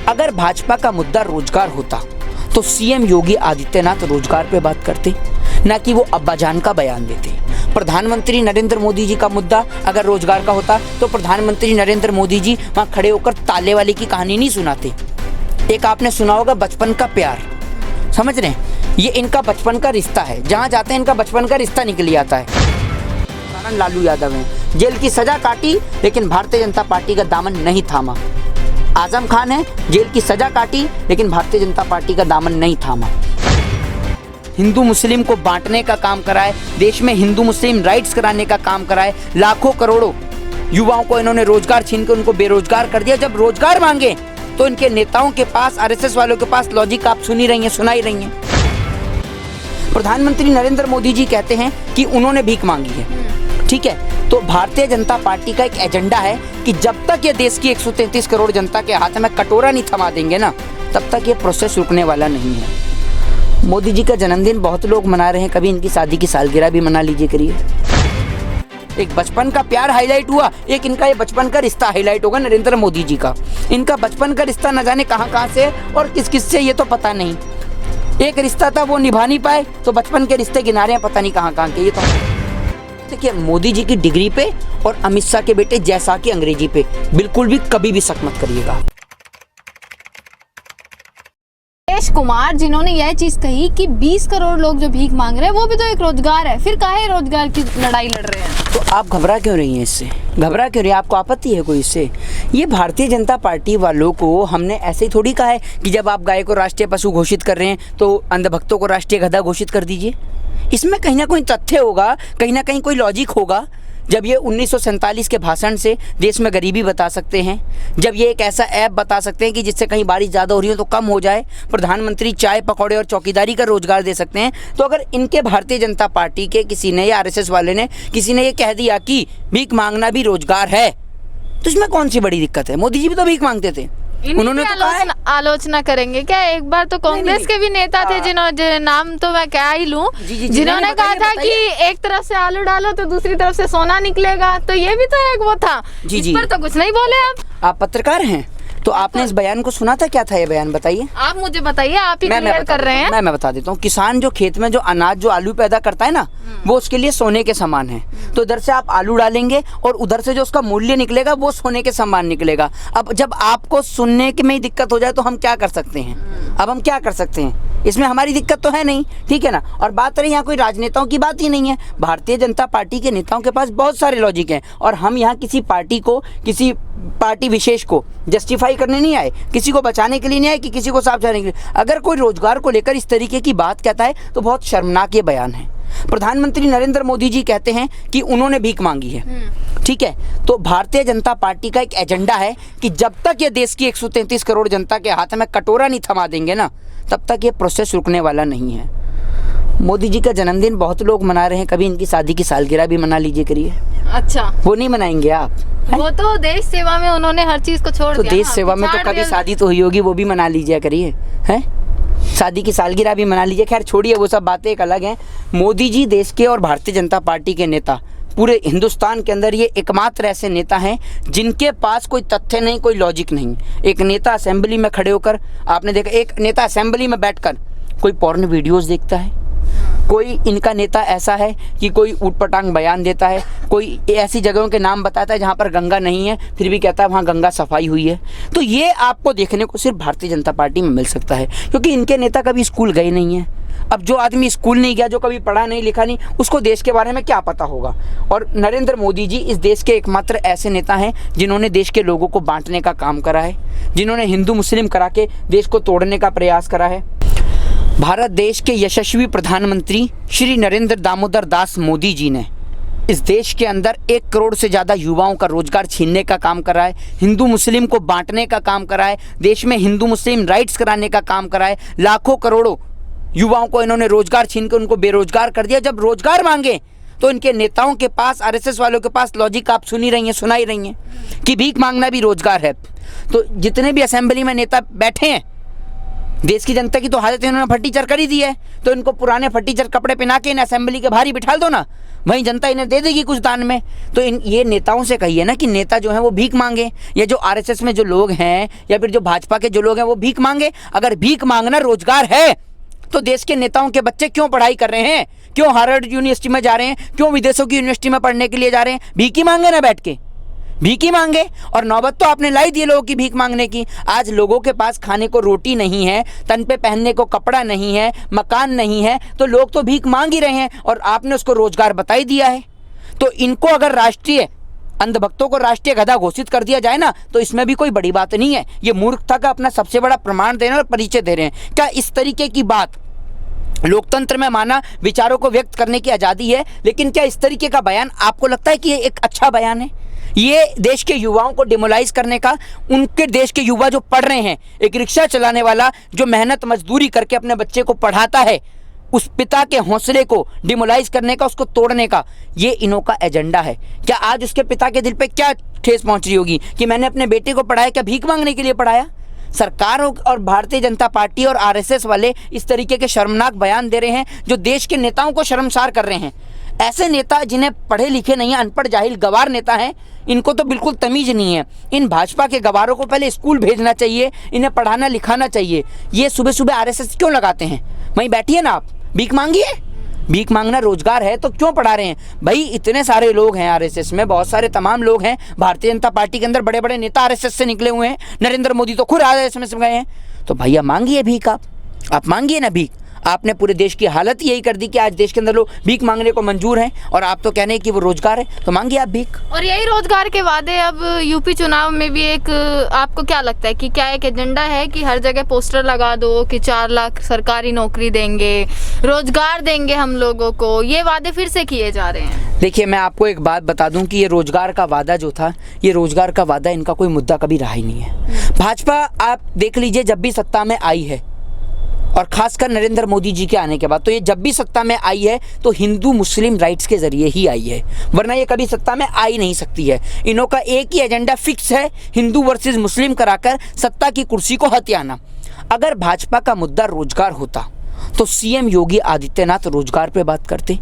अगर भाजपा का मुद्दा रोजगार होता तो सीएम योगी आदित्यनाथ रोजगार पे बात करते, ना कि वो अब्बाजान का बयान देते। प्रधानमंत्री नरेंद्र मोदी जी का मुद्दा अगर रोजगार का होता तो प्रधानमंत्री नरेंद्र मोदी जी वहाँ खड़े होकर ताले वाले की कहानी नहीं सुनाते। एक आपने सुना होगा बचपन का प्यार, समझ रहे हैं, ये इनका बचपन का रिश्ता है, जहाँ जाते हैं इनका बचपन का रिश्ता निकल आता है। लालू यादव हैं, जेल की सजा काटी लेकिन भारतीय जनता पार्टी का दामन नहीं थामा। आजम खान है, जेल की सजा काटी लेकिन भारतीय जनता पार्टी का दामन नहीं थामा। हिंदू मुस्लिम को बांटने का काम कराए, देश में हिंदू मुस्लिम राइट्स कराने का काम कराए, लाखों करोड़ों युवाओं को इन्होंने रोजगार छीन के उनको बेरोजगार कर दिया। जब रोजगार मांगे तो इनके नेताओं के पास, आरएसएस वालों के पास लॉजिक आप सुनी रही हैं, सुनाई रही हैं। प्रधानमंत्री नरेंद्र मोदी जी कहते हैं कि उन्होंने भीख मांगी है, ठीक है, तो भारतीय जनता पार्टी का एक एजेंडा है कि जब तक ये देश की 133 करोड़ जनता के हाथ में कटोरा नहीं थमा देंगे ना, तब तक ये प्रोसेस रुकने वाला नहीं है। मोदी जी का जन्मदिन बहुत लोग मना रहे हैं, कभी इनकी शादी की सालगिरह भी मना लीजिए करिए। एक बचपन का प्यार हाईलाइट हुआ, एक इनका ये बचपन का रिश्ता हाईलाइट होगा नरेंद्र मोदी जी का। इनका बचपन का रिश्ता न जाने कहाँ से और किस किस से, ये तो पता नहीं। एक रिश्ता था वो निभा नहीं पाए, तो बचपन के रिश्ते गिनारे हैं पता नहीं कहाँ के। ये तो देखिए, मोदी जी की डिग्री पे और अमित शाह के बेटे जैसा की अंग्रेजी पे बिल्कुल भी कभी भी शक मत करिएगा। नीतीश कुमार जिन्होंने यह चीज कही कि 20 करोड़ लोग जो भीख मांग रहे हैं वो भी तो एक रोजगार है, फिर काहे रोजगार की लड़ाई लड़ रहे हैं? तो आप घबरा क्यों रही हैं इससे? घबरा क्यों रही है? आपको आपत्ति है कोई इससे? ये भारतीय जनता पार्टी वालों को हमने ऐसे ही थोड़ी कहा है कि जब आप गाय को राष्ट्रीय पशु घोषित कर रहे हैं तो अंधभक्तों को राष्ट्रीय गधा घोषित कर दीजिए। इसमें कहीं ना कोई तथ्य होगा, कहीं ना कहीं कोई लॉजिक होगा। जब ये 1947 के भाषण से देश में गरीबी बता सकते हैं, जब ये एक ऐसा ऐप बता सकते हैं कि जिससे कहीं बारिश ज़्यादा हो रही हो तो कम हो जाए, प्रधानमंत्री चाय पकौड़े और चौकीदारी का रोजगार दे सकते हैं, तो अगर इनके भारतीय जनता पार्टी के किसी ने या आरएसएस वाले ने किसी ने ये कह दिया कि भीख मांगना भी रोजगार है, तो इसमें कौन सी बड़ी दिक्कत है? मोदी जी भी तो भीख मांगते थे, उन्होंने तो आलोचना करेंगे क्या? एक बार तो कांग्रेस के भी नेता थे जिन्होंने, नाम तो मैं क्या ही लूं, जिन्होंने कहा था कि एक तरफ से आलू डालो तो दूसरी तरफ से सोना निकलेगा, तो ये भी तो एक वो था। इस पर तो कुछ नहीं बोले आप पत्रकार हैं तो आपने इस बयान को सुना था? क्या था ये बयान, बताइए। आप मुझे बताइए, आप ही क्लियर कर रहे हैं। मैं बता देता हूँ। किसान जो खेत में जो अनाज जो आलू पैदा करता है ना, वो उसके लिए सोने के समान है। तो इधर से आप आलू डालेंगे और उधर से जो उसका मूल्य निकलेगा वो सोने के समान निकलेगा। अब जब आपको सुनने में ही दिक्कत हो जाए तो हम क्या कर सकते हैं? अब हम क्या कर सकते हैं? इसमें हमारी दिक्कत तो है नहीं, ठीक है ना। और बात रही यहाँ कोई राजनेताओं की बात ही नहीं है। भारतीय जनता पार्टी के नेताओं के पास बहुत सारे लॉजिक हैं और हम यहाँ किसी पार्टी को, किसी पार्टी विशेष को जस्टिफाई करने नहीं आए, किसी को बचाने के लिए नहीं आए कि किसी को साफ जाने के लिए। अगर कोई रोजगार को लेकर इस तरीके की बात कहता है तो बहुत शर्मनाक ये बयान है। प्रधानमंत्री नरेंद्र मोदी जी कहते हैं कि उन्होंने भीख मांगी है, ठीक है, तो भारतीय जनता पार्टी का एक एजेंडा है कि जब तक ये देश की 133 करोड़ जनता के हाथ में कटोरा नहीं थमा देंगे ना, तब तक ये प्रोसेस रुकने वाला नहीं है। मोदी जी का जन्मदिन बहुत लोग मना रहे हैं, कभी इनकी शादी की सालगिरह भी मना लीजिए करिए। अच्छा, वो नहीं मनाएंगे आप? वो तो देश सेवा में उन्होंने हर चीज को छोड़ दिया। तो देश सेवा में तो कभी शादी तो हुई होगी, वो भी मना लीजिए करिए, हैं? शादी की सालगिरह भी मना लीजिए। खैर छोड़िए, वो सब बातें एक अलग हैं। मोदी जी देश के और भारतीय जनता पार्टी के नेता, पूरे हिंदुस्तान के अंदर ये एकमात्र ऐसे नेता हैं जिनके पास कोई तथ्य नहीं, कोई लॉजिक नहीं। एक नेता असेंबली में खड़े होकर, आपने देखा, एक नेता असेंबली में बैठकर कोई पॉर्न वीडियोस देखता है, कोई इनका नेता ऐसा है कि कोई ऊटपटांग बयान देता है, कोई ऐसी जगहों के नाम बताता है जहाँ पर गंगा नहीं है फिर भी कहता है वहाँ गंगा सफाई हुई है। तो ये आपको देखने को सिर्फ भारतीय जनता पार्टी में मिल सकता है, क्योंकि इनके नेता कभी स्कूल गए नहीं हैं। अब जो आदमी स्कूल नहीं गया, जो कभी पढ़ा नहीं लिखा नहीं, उसको देश के बारे में क्या पता होगा? और नरेंद्र मोदी जी इस देश के एकमात्र ऐसे नेता हैं जिन्होंने देश के लोगों को बांटने का काम करा है, जिन्होंने हिंदू मुस्लिम करा के देश को तोड़ने का प्रयास करा है। भारत देश के यशस्वी प्रधानमंत्री श्री नरेंद्र दामोदर दास मोदी जी ने इस देश के अंदर 1 करोड़ से ज़्यादा युवाओं का रोजगार छीनने का काम करा है, हिंदू मुस्लिम को बांटने का काम करा है, देश में हिंदू मुस्लिम राइट्स कराने का काम करा है। लाखों करोड़ों युवाओं को इन्होंने रोजगार छीन के उनको बेरोजगार कर दिया। जब रोजगार मांगे तो इनके नेताओं के पास, आरएसएस वालों के पास लॉजिक आप सुनी रही हैं, सुनाई रही हैं कि भीख मांगना भी रोजगार है। तो जितने भी असेंबली में नेता बैठे हैं, देश की जनता की तो हालत इन्होंने फटीचर कर ही दी है, तो इनको पुराने फटीचर कपड़े पहना के इन असेंबली के बाहर ही बिठा दो ना, वहीं जनता इन्हें दे देगी कुछ दान में। तो ये नेताओं से कहिए ना कि नेता जो हैं वो भीख मांगे, या जो आरएसएस में जो लोग हैं या फिर जो भाजपा के जो लोग हैं वो भीख मांगे। अगर भीख मांगना रोजगार है तो देश के नेताओं के बच्चे क्यों पढ़ाई कर रहे हैं, क्यों हार्वर्ड यूनिवर्सिटी में जा रहे हैं, क्यों विदेशों की यूनिवर्सिटी में पढ़ने के लिए जा रहे हैं? भीख ही मांगे ना, बैठ के भीख ही मांगे। और नौबत तो आपने लाई दी लोगों की भीख मांगने की। आज लोगों के पास खाने को रोटी नहीं है, तन पे पहनने को कपड़ा नहीं है, मकान नहीं है, तो लोग तो भीख मांग ही रहे हैं और आपने उसको रोजगार बता ही दिया है। तो इनको अगर राष्ट्रीय अंधभक्तों को राष्ट्रीय गधा घोषित कर दिया जाए ना तो इसमें भी कोई बड़ी बात नहीं है। ये मूर्खता का अपना सबसे बड़ा प्रमाण दे रहे हैं और परिचय दे रहे हैं। क्या इस तरीके की बात लोकतंत्र में माना विचारों को व्यक्त करने की आज़ादी है, लेकिन क्या इस तरीके का बयान आपको लगता है कि ये एक अच्छा बयान है? ये देश के युवाओं को डिमोलाइज करने का, उनके देश के युवा जो पढ़ रहे हैं, एक रिक्शा चलाने वाला जो मेहनत मजदूरी करके अपने बच्चे को पढ़ाता है, उस पिता के हौसले को डिमोलाइज करने का, उसको तोड़ने का, ये इन्हों का एजेंडा है। क्या आज उसके पिता के दिल पे क्या ठेस पहुंच रही होगी कि मैंने अपने बेटे को पढ़ाया, क्या भीख मांगने के लिए पढ़ाया? सरकार और भारतीय जनता पार्टी और आरएसएस वाले इस तरीके के शर्मनाक बयान दे रहे हैं जो देश के नेताओं को शर्मसार कर रहे हैं। ऐसे नेता जिन्हें पढ़े लिखे नहीं है, अनपढ़ जाहिल गवार नेता हैं, इनको तो बिल्कुल तमीज नहीं है। इन भाजपा के गवारों को पहले स्कूल भेजना चाहिए, इन्हें पढ़ाना लिखाना चाहिए। ये सुबह सुबह आरएसएस क्यों लगाते हैं? वहीं बैठिए ना, आप भीख मांगिए। भीख मांगना रोजगार है तो क्यों पढ़ा रहे हैं भाई? इतने सारे लोग हैं आरएसएस में, बहुत सारे तमाम लोग हैं भारतीय जनता पार्टी के अंदर, बड़े बड़े नेता आरएसएस से निकले हुए हैं। नरेंद्र मोदी तो खुद आरएसएस में गए हैं। तो भैया मांगिए भीख, आप मांगिए ना भीख। आपने पूरे देश की हालत यही कर दी कि आज देश के अंदर लोग भीख मांगने को मंजूर हैं और आप तो कहने कि वो रोजगार है, तो मांगिए आप भीख। और यही रोजगार के वादे अब यूपी चुनाव में भी एक, आपको क्या लगता है कि क्या एक एजेंडा है कि हर जगह पोस्टर लगा दो कि 4 लाख सरकारी नौकरी देंगे, रोजगार देंगे हम लोगों को, ये वादे फिर से किए जा रहे हैं? देखिए, मैं आपको एक बात बता दूं कि ये रोजगार का वादा जो था, ये रोजगार का वादा इनका कोई मुद्दा कभी रहा ही नहीं है। भाजपा आप देख लीजिए, जब भी सत्ता में आई है और खासकर नरेंद्र मोदी जी के आने के बाद, तो ये जब भी सत्ता में आई है तो हिंदू मुस्लिम राइट्स के जरिए ही आई है, वरना ये कभी सत्ता में आ ही नहीं सकती है। इन्हों का एक ही एजेंडा फिक्स है, हिंदू वर्सेस मुस्लिम कराकर सत्ता की कुर्सी को हथियाना। अगर भाजपा का मुद्दा रोजगार होता तो सीएम योगी आदित्यनाथ रोजगार पे बात करते,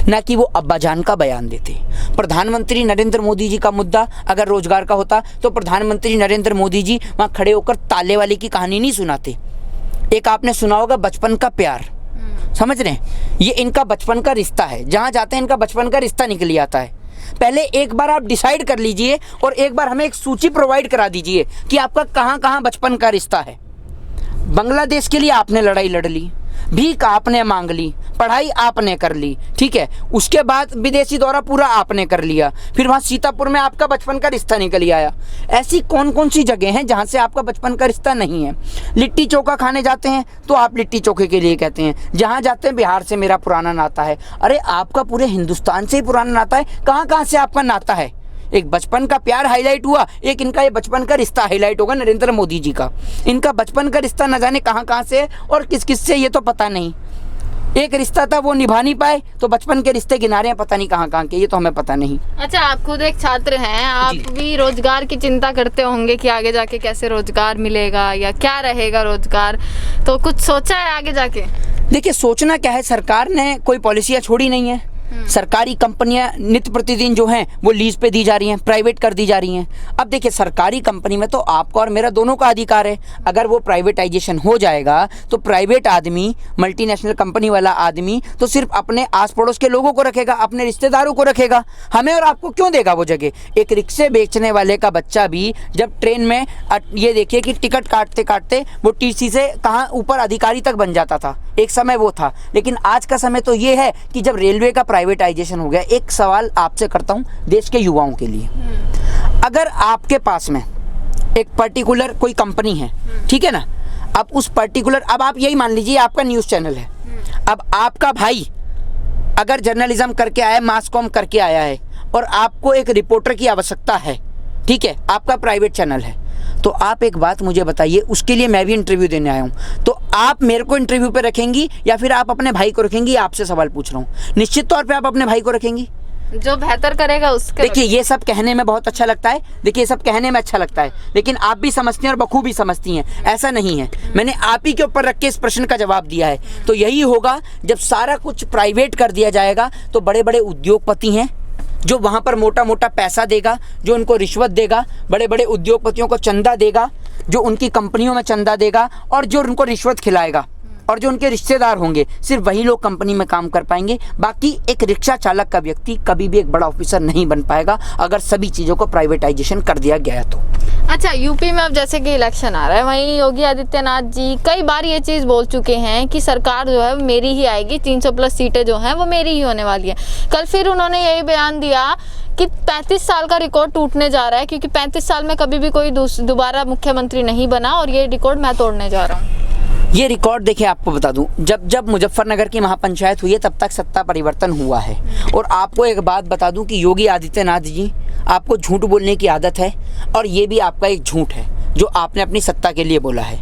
ना कि वो अब्बाजान का बयान देते। प्रधानमंत्री नरेंद्र मोदी जी का मुद्दा अगर रोजगार का होता तो प्रधानमंत्री नरेंद्र मोदी जी वहाँ खड़े होकर ताले वाले की कहानी नहीं सुनाते। एक आपने सुना होगा बचपन का प्यार, समझ रहे हैं? ये इनका बचपन का रिश्ता है, जहाँ जाते हैं इनका बचपन का रिश्ता निकल आता है। पहले एक बार आप डिसाइड कर लीजिए और एक बार हमें एक सूची प्रोवाइड करा दीजिए कि आपका कहाँ कहाँ बचपन का रिश्ता है। बांग्लादेश के लिए आपने लड़ाई लड़ ली, भीख आपने मांग ली, पढ़ाई आपने कर ली, ठीक है, उसके बाद विदेशी दौरा पूरा आपने कर लिया, फिर वहाँ सीतापुर में आपका बचपन का रिश्ता निकल आया। ऐसी कौन कौन सी जगह हैं जहाँ से आपका बचपन का रिश्ता नहीं है? लिट्टी चोखा खाने जाते हैं तो आप लिट्टी चोखे के लिए कहते हैं, जहाँ जाते हैं बिहार से मेरा पुराना नाता है। अरे आपका पूरे हिंदुस्तान से ही पुराना नाता है, कहाँ कहाँ से आपका नाता है? एक बचपन का प्यार हाईलाइट हुआ, एक इनका ये बचपन का रिश्ता हाईलाइट होगा नरेंद्र मोदी जी का। इनका बचपन का रिश्ता न जाने कहाँ कहाँ से और किस किस से, ये तो पता नहीं। एक रिश्ता था वो निभा नहीं पाए, तो बचपन के रिश्ते किनारे हैं पता नहीं कहाँ कहाँ के, ये तो हमें पता नहीं। अच्छा, आप खुद एक छात्र हैं, आप भी रोजगार की चिंता करते होंगे कि आगे जाके कैसे रोजगार मिलेगा या क्या रहेगा रोजगार, तो कुछ सोचा है आगे जाके? देखिए, सोचना क्या है, सरकार ने कोई पॉलिसियाँ छोड़ी नहीं है। सरकारी कंपनियां नित्य प्रतिदिन जो हैं वो लीज पे दी जा रही हैं, प्राइवेट कर दी जा रही हैं। अब देखिए, सरकारी कंपनी में तो आपका और मेरा दोनों का अधिकार है। अगर वो प्राइवेटाइजेशन हो जाएगा तो प्राइवेट आदमी, मल्टीनेशनल कंपनी वाला आदमी तो सिर्फ अपने आस पड़ोस के लोगों को रखेगा, अपने रिश्तेदारों को रखेगा, हमें और आपको क्यों देगा वो जगह? एक रिक्शे बेचने वाले का बच्चा भी जब ट्रेन में, ये देखिए कि टिकट काटते काटते वो टीसी से कहाँ ऊपर अधिकारी तक बन जाता था, एक समय वो था। लेकिन आज का समय तो ये है कि जब रेलवे का प्राइवेटाइजेशन हो गया। एक सवाल आपसे करता हूं देश के युवाओं के लिए, अगर आपके पास में एक पर्टिकुलर कोई कंपनी है, ठीक है ना, अब उस पर्टिकुलर, अब आप यही मान लीजिए आपका न्यूज़ चैनल है, अब आपका भाई अगर जर्नलिज्म करके आया, मास कॉम करके आया है और आपको एक रिपोर्टर की आवश्यकता है, ठीक है, आपका प्राइवेट चैनल है, तो आप एक बात मुझे बताइए, उसके लिए मैं भी इंटरव्यू देने आया हूँ, तो आप मेरे को इंटरव्यू पे रखेंगी या फिर आप अपने भाई को रखेंगी? आपसे सवाल पूछ रहा हूँ। निश्चित तौर पे आप अपने भाई को रखेंगी, जो बेहतर करेगा उसके। देखिए ये सब कहने में बहुत अच्छा लगता है, देखिए ये सब कहने में अच्छा लगता है, लेकिन आप भी समझती हैं और बखूबी समझती हैं, ऐसा नहीं है। मैंने आप ही के ऊपर रख के इस प्रश्न का जवाब दिया है। तो यही होगा जब सारा कुछ प्राइवेट कर दिया जाएगा, तो बड़े बड़े उद्योगपति हैं जो वहाँ पर मोटा मोटा पैसा देगा, जो उनको रिश्वत देगा, बड़े बड़े उद्योगपतियों को चंदा देगा, जो उनकी कंपनियों में चंदा देगा, और जो उनको रिश्वत खिलाएगा, और जो उनके रिश्तेदार होंगे, सिर्फ वही लोग कंपनी में काम कर पाएंगे। बाकी एक रिक्शा चालक का व्यक्ति कभी भी एक बड़ा ऑफिसर नहीं बन पाएगा अगर सभी चीज़ों को प्राइवेटाइजेशन कर दिया गया तो। अच्छा, यूपी में अब जैसे कि इलेक्शन आ रहा है, वहीं योगी आदित्यनाथ जी कई बार ये चीज़ बोल चुके हैं कि सरकार जो है मेरी ही आएगी, 300+ सीटें जो हैं वो मेरी ही होने वाली है। कल फिर उन्होंने यही बयान दिया कि 35 साल का रिकॉर्ड टूटने जा रहा है, क्योंकि 35 साल में कभी भी कोई दोबारा मुख्यमंत्री नहीं बना, और ये रिकॉर्ड मैं तोड़ने जा रहा हूँ। ये रिकॉर्ड देखिए, आपको बता दूं, जब मुजफ्फरनगर की महापंचायत हुई है तब तक सत्ता परिवर्तन हुआ है। और आपको एक बात बता दूं कि योगी आदित्यनाथ जी, आपको झूठ बोलने की आदत है, और ये भी आपका एक झूठ है जो आपने अपनी सत्ता के लिए बोला है,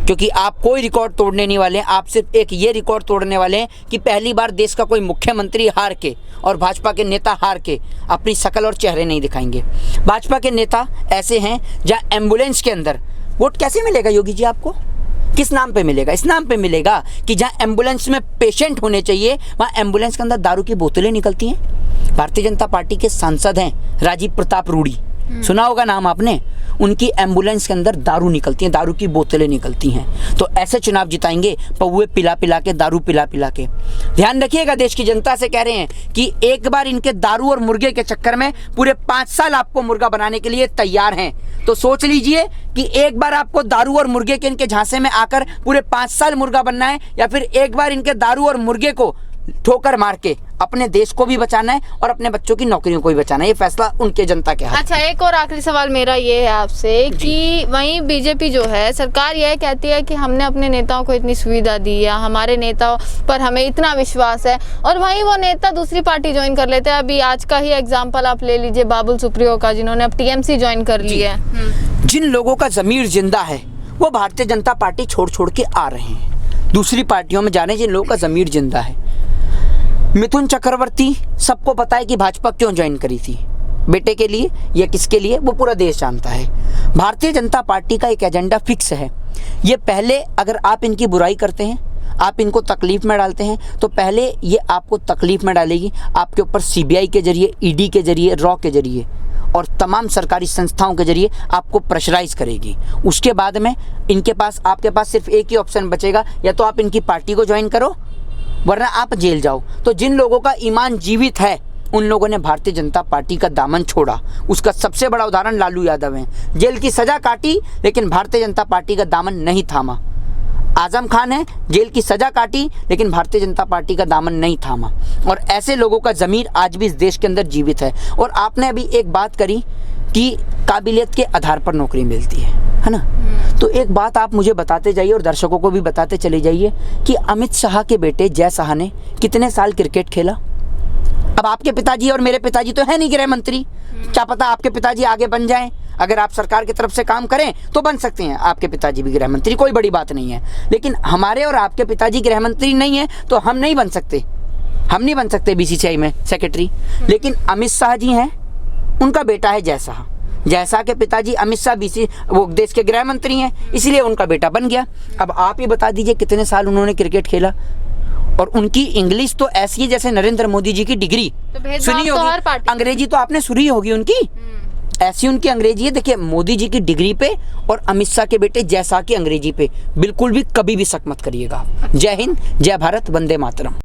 क्योंकि आप कोई रिकॉर्ड तोड़ने नहीं वाले हैं। आप सिर्फ एक ये रिकॉर्ड तोड़ने वाले हैं कि पहली बार देश का कोई मुख्यमंत्री हार के और भाजपा के नेता हार के अपनी शकल और चेहरे नहीं दिखाएंगे। भाजपा के नेता ऐसे हैं जहाँ एम्बुलेंस के अंदर वोट कैसे मिलेगा योगी जी आपको? किस नाम पे मिलेगा? इस नाम पे मिलेगा कि जहाँ एम्बुलेंस में पेशेंट होने चाहिए वहाँ एम्बुलेंस के अंदर दारू की बोतलें निकलती हैं। भारतीय जनता पार्टी के सांसद हैं राजीव प्रताप रूडी, सुना होगा नाम आपने। उनकी एम्बुलेंस के अंदर दारू निकलती हैं, दारू की बोतलें निकलती हैं। तो ऐसे चुनाव जिताएंगे पौवे पिला पिला के, दारू पिला पिला के। ध्यान रखिएगा, देश की जनता से कह रहे हैं कि एक बार इनके दारू और मुर्गे के चक्कर में पूरे 5 साल आपको मुर्गा बनाने के लिए तैयार हैं। तो सोच लीजिए कि एक बार आपको दारू और मुर्गे के इनके झांसे में आकर पूरे 5 साल मुर्गा बनना है, या फिर एक बार इनके दारू और मुर्गे को ठोकर मार के अपने देश को भी बचाना है और अपने बच्चों की नौकरियों को भी बचाना है। ये फैसला उनके जनता के हाथ। अच्छा, एक और आखिरी सवाल मेरा ये है आपसे कि वहीं बीजेपी जो है, सरकार यह कहती है कि हमने अपने नेताओं को इतनी सुविधा दी है, हमारे नेताओं पर हमें इतना विश्वास है, और वहीं वो नेता दूसरी पार्टी ज्वाइन कर लेते हैं। अभी आज का ही एग्जाम्पल आप ले लीजिए बाबुल सुप्रियो का, जिन्होंने अब टीएमसी ज्वाइन कर ली है। जिन लोगों का जमीर जिंदा है वो भारतीय जनता पार्टी छोड़ छोड़ के आ रहे हैं, दूसरी पार्टियों में जा रहे हैं। जिन लोगों का जमीर जिंदा है, मिथुन चक्रवर्ती, सबको पता है कि भाजपा क्यों ज्वाइन करी थी, बेटे के लिए या किसके लिए, वो पूरा देश जानता है। भारतीय जनता पार्टी का एक एजेंडा फिक्स है। ये पहले, अगर आप इनकी बुराई करते हैं, आप इनको तकलीफ में डालते हैं, तो पहले ये आपको तकलीफ में डालेगी, आपके ऊपर सीबीआई के जरिए, ईडी के जरिए, रॉ के जरिए और तमाम सरकारी संस्थाओं के जरिए आपको प्रेशराइज करेगी। उसके बाद में इनके पास, आपके पास सिर्फ एक ही ऑप्शन बचेगा, या तो आप इनकी पार्टी को ज्वाइन करो वरना आप जेल जाओ। तो जिन लोगों का ईमान जीवित है उन लोगों ने भारतीय जनता पार्टी का दामन छोड़ा। उसका सबसे बड़ा उदाहरण लालू यादव है। जेल की सजा काटी लेकिन भारतीय जनता पार्टी का दामन नहीं थामा। आजम खान है, जेल की सजा काटी लेकिन भारतीय जनता पार्टी का दामन नहीं थामा। और ऐसे लोगों का ज़मीर आज भी इस देश के अंदर जीवित है। और आपने अभी एक बात करी कि काबिलियत के आधार पर नौकरी मिलती है ना? तो एक बात आप मुझे बताते जाइए और दर्शकों को भी बताते चले जाइए कि अमित शाह के बेटे जय शाह ने कितने साल क्रिकेट खेला? अब आपके पिताजी और मेरे पिताजी तो है नहीं गृह मंत्री, क्या पता आपके पिताजी आगे बन जाएं। अगर आप सरकार की तरफ से काम करें तो बन सकते हैं आपके पिताजी भी गृह मंत्री, कोई बड़ी बात नहीं है। लेकिन हमारे और आपके पिताजी गृह मंत्री नहीं है तो हम नहीं बन सकते, हम नहीं बन सकते बीसीसीआई में सेक्रेटरी। लेकिन अमित शाह जी हैं, उनका बेटा है जय शाह। जय शाह के पिताजी अमित शाह वो देश के गृह मंत्री हैं, इसलिए उनका बेटा बन गया। अब आप ही बता दीजिए कितने साल उन्होंने क्रिकेट खेला। और उनकी इंग्लिश तो ऐसी है जैसे नरेंद्र मोदी जी की डिग्री तो सुनी होगी, अंग्रेजी तो आपने सुनी होगी उनकी, ऐसी उनकी अंग्रेजी है। देखिए, मोदी जी की डिग्री पे और अमित शाह के बेटे जय शाह की अंग्रेजी पे बिल्कुल भी कभी भी शक मत करिएगा। जय हिंद, जय भारत, वंदे मातरम।